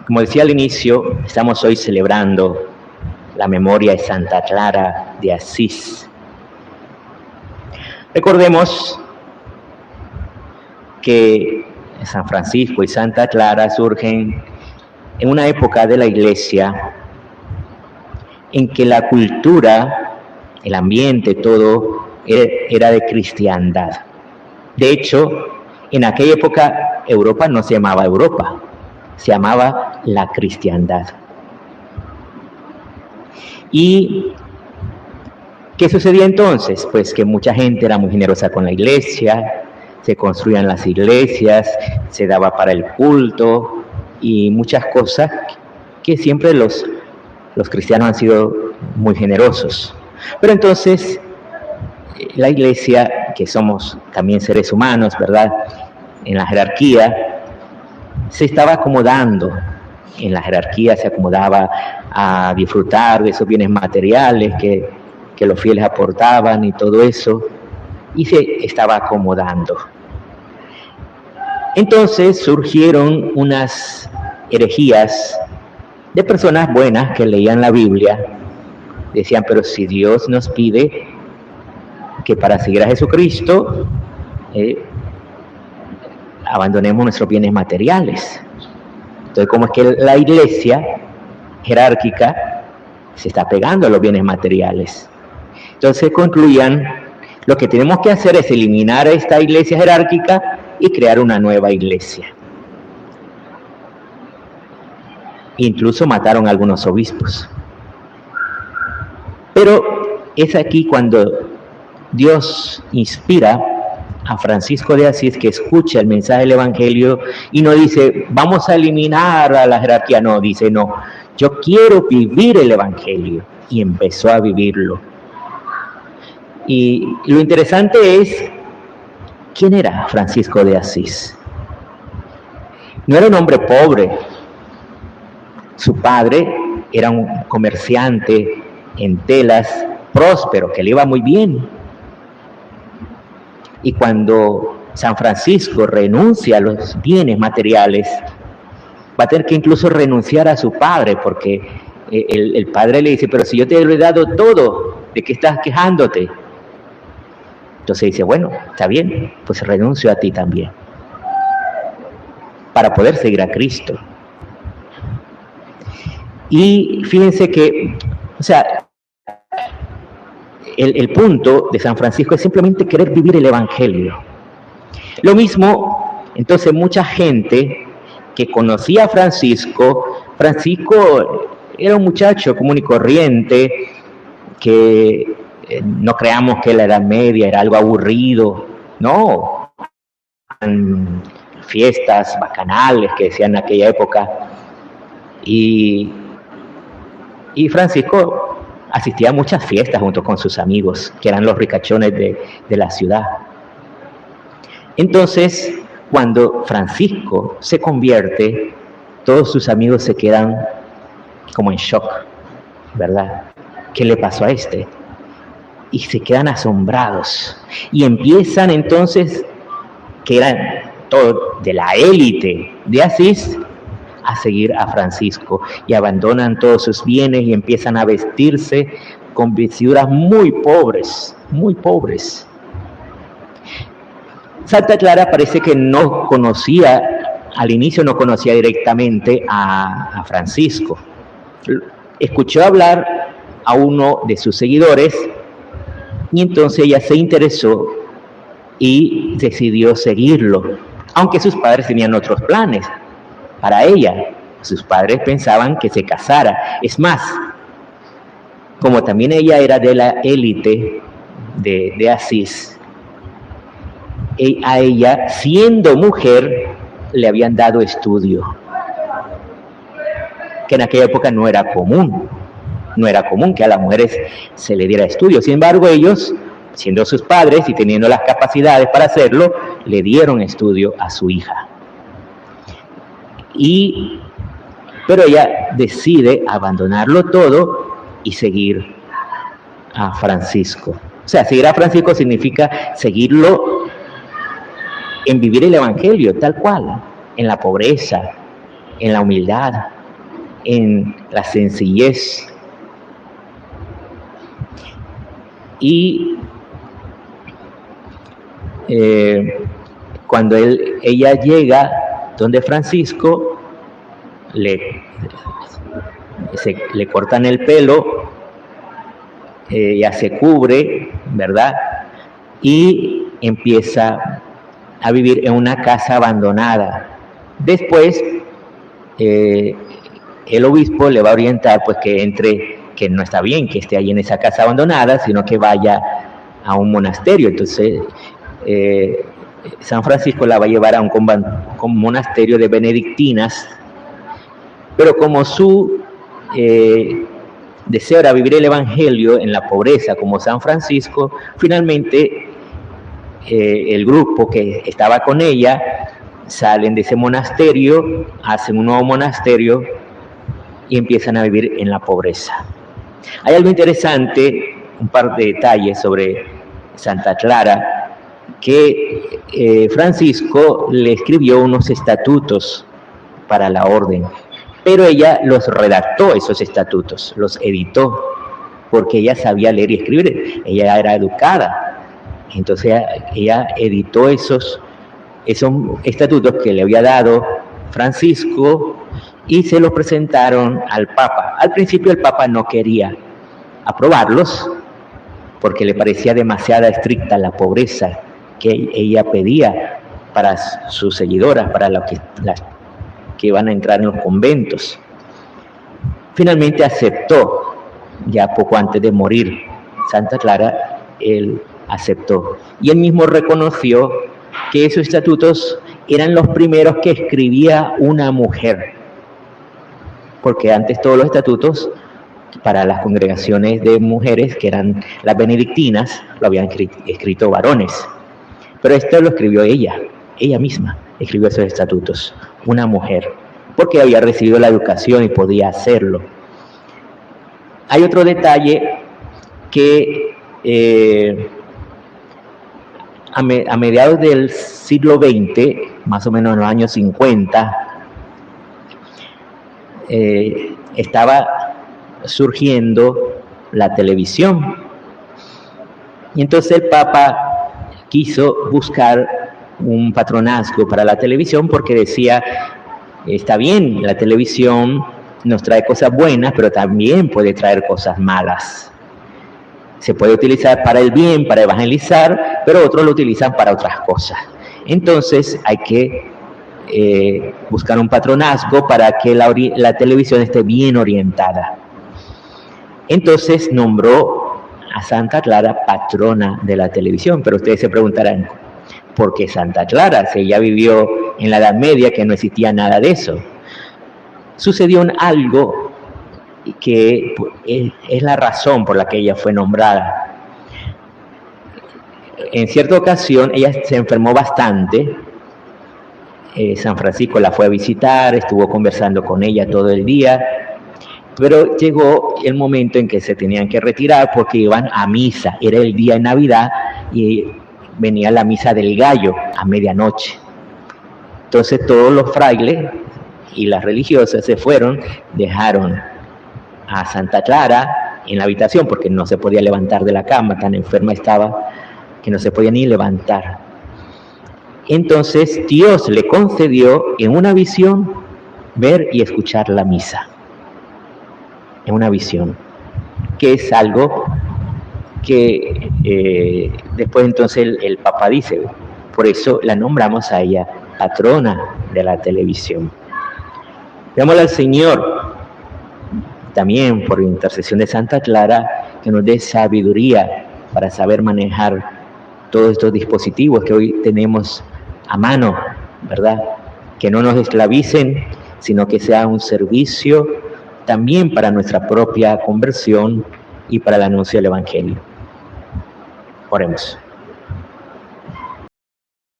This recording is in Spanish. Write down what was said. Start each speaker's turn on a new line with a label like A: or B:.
A: Como decía al inicio, estamos hoy celebrando la memoria de Santa Clara de Asís. Recordemos que San Francisco y Santa Clara surgen en una época de la Iglesia en que la cultura, el ambiente, todo era de cristiandad. De hecho, en aquella época Europa no se llamaba Europa, se llamaba la cristiandad. ¿Y qué sucedía entonces? Pues que mucha gente era muy generosa con la iglesia, se construían las iglesias, se daba para el culto y muchas cosas que siempre los cristianos han sido muy generosos. Pero entonces la iglesia, que somos también seres humanos, ¿verdad?, en la jerarquía, se estaba acomodando. En la jerarquía se acomodaba a disfrutar de esos bienes materiales que los fieles aportaban y todo eso, y se estaba acomodando. Entonces surgieron unas herejías de personas buenas que leían la Biblia, decían, pero si Dios nos pide que para seguir a Jesucristo abandonemos nuestros bienes materiales. Entonces, ¿cómo es que la iglesia jerárquica se está pegando a los bienes materiales? Entonces concluían, lo que tenemos que hacer es eliminar a esta iglesia jerárquica y crear una nueva iglesia. Incluso mataron a algunos obispos. Pero es aquí cuando Dios inspira a Francisco de Asís, que escucha el mensaje del Evangelio y no dice, vamos a eliminar a la jerarquía, no, dice, no, yo quiero vivir el Evangelio, y empezó a vivirlo. Y lo interesante es, ¿quién era Francisco de Asís? No era un hombre pobre. Su padre era un comerciante en telas, próspero, que le iba muy bien. Y cuando San Francisco renuncia a los bienes materiales, va a tener que incluso renunciar a su padre, porque el padre le dice, pero si yo te lo he dado todo, ¿de qué estás quejándote? Entonces dice, bueno, está bien, pues renuncio a ti también, para poder seguir a Cristo. Y fíjense que, o sea, el punto de San Francisco es simplemente querer vivir el Evangelio. Lo mismo, entonces, mucha gente que conocía a Francisco era un muchacho común y corriente, que no creamos que la Edad Media era algo aburrido, no, fiestas bacanales que decían en aquella época, y Francisco asistía a muchas fiestas junto con sus amigos, que eran los ricachones de la ciudad. Entonces, cuando Francisco se convierte, todos sus amigos se quedan como en shock, ¿verdad? ¿Qué le pasó a este? Y se quedan asombrados. Y empiezan entonces, que eran todos de la élite de Asís, a seguir a Francisco, y abandonan todos sus bienes y empiezan a vestirse con vestiduras muy pobres, muy pobres. Santa Clara parece que no conocía, al inicio no conocía directamente a Francisco. Escuchó hablar a uno de sus seguidores y entonces ella se interesó y decidió seguirlo, aunque sus padres tenían otros planes para ella. Sus padres pensaban que se casara. Es más, como también ella era de la élite de Asís, a ella, siendo mujer, le habían dado estudio, que en aquella época no era común que a las mujeres se le diera estudio. Sin embargo, ellos, siendo sus padres y teniendo las capacidades para hacerlo, le dieron estudio a su hija. Pero ella decide abandonarlo todo y seguir a Francisco. O sea, seguir a Francisco significa seguirlo en vivir el Evangelio tal cual, en la pobreza, en la humildad, en la sencillez. Y cuando ella llega donde Francisco, le cortan el pelo, ella se cubre, ¿verdad? Y empieza a vivir en una casa abandonada. Después, el obispo le va a orientar, pues, que no está bien que esté ahí en esa casa abandonada, sino que vaya a un monasterio. Entonces, San Francisco la va a llevar a un monasterio de benedictinas, pero como su deseo era vivir el evangelio en la pobreza como San Francisco, finalmente el grupo que estaba con ella salen de ese monasterio, hacen un nuevo monasterio y empiezan a vivir en la pobreza. Hay algo interesante, un par de detalles sobre Santa Clara, que Francisco le escribió unos estatutos para la orden, pero ella los redactó, esos estatutos, los editó, porque ella sabía leer y escribir, ella era educada. Entonces ella editó esos estatutos que le había dado Francisco y se los presentaron al Papa. Al principio el Papa no quería aprobarlos porque le parecía demasiado estricta la pobreza que ella pedía para sus seguidoras, para las que iban a entrar en los conventos. Finalmente aceptó, ya poco antes de morir Santa Clara, él aceptó. Y él mismo reconoció que esos estatutos eran los primeros que escribía una mujer, porque antes todos los estatutos para las congregaciones de mujeres, que eran las benedictinas, lo habían escrito varones, pero esto lo escribió ella misma, escribió esos estatutos, una mujer, porque había recibido la educación y podía hacerlo. Hay otro detalle que a mediados del siglo XX, más o menos en los años 50, estaba surgiendo la televisión. Y entonces el Papa quiso buscar un patronazgo para la televisión porque decía, está bien, la televisión nos trae cosas buenas, pero también puede traer cosas malas. Se puede utilizar para el bien, para evangelizar, pero otros lo utilizan para otras cosas. Entonces hay que buscar un patronazgo para que la televisión esté bien orientada. Entonces nombró a Santa Clara patrona de la televisión, pero ustedes se preguntarán, ¿por qué Santa Clara? Si ella vivió en la Edad Media, que no existía nada de eso. Sucedió algo que es la razón por la que ella fue nombrada. En cierta ocasión ella se enfermó bastante. San Francisco la fue a visitar, estuvo conversando con ella todo el día, pero llegó el momento en que se tenían que retirar porque iban a misa. Era el día de Navidad y venía la misa del gallo a medianoche. Entonces todos los frailes y las religiosas se fueron, dejaron a Santa Clara en la habitación porque no se podía levantar de la cama, tan enferma estaba que no se podía ni levantar. Entonces Dios le concedió en una visión ver y escuchar la misa, en una visión, que es algo que después entonces el Papa dice, por eso la nombramos a ella patrona de la televisión. Pidámosle al Señor, también por intercesión de Santa Clara, que nos dé sabiduría para saber manejar todos estos dispositivos que hoy tenemos a mano, ¿verdad? Que no nos esclavicen, sino que sea un servicio también para nuestra propia conversión y para el anuncio del Evangelio. Oremos.